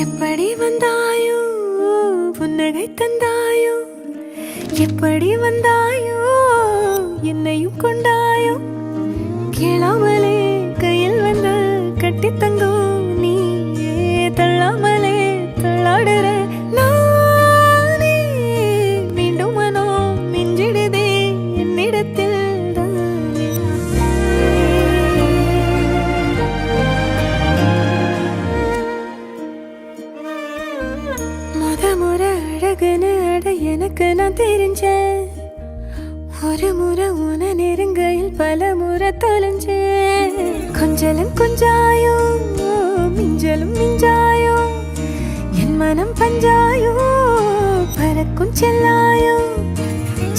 எப்படி வந்தாயோ புன்னகை தந்தாயோ, எப்படி வந்தாயோ என்னையும் கொண்டாயோ, கேளாமலே கையில் வந்து கட்டி தங்கும் நீயே, தள்ளாமலே தள்ளாடுற நானே, மீண்டும் மனோ மிஞ்சிடுதே என்னிடத்தில். முறை அழகுன்னு அட எனக்கு நான் தெரிஞ்சேன், ஒரு முறை உன நெருங்கையில் பல முறை தொலைஞ்சேன். கொஞ்சலும் கொஞ்சாயோ மிஞ்சலும் மிஞ்சாயோ, என் மனம் பஞ்சாயோ பறக்கும் செல்லாயோ,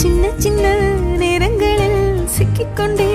சின்ன சின்ன நேரங்களில் சிக்கிக்கொண்டே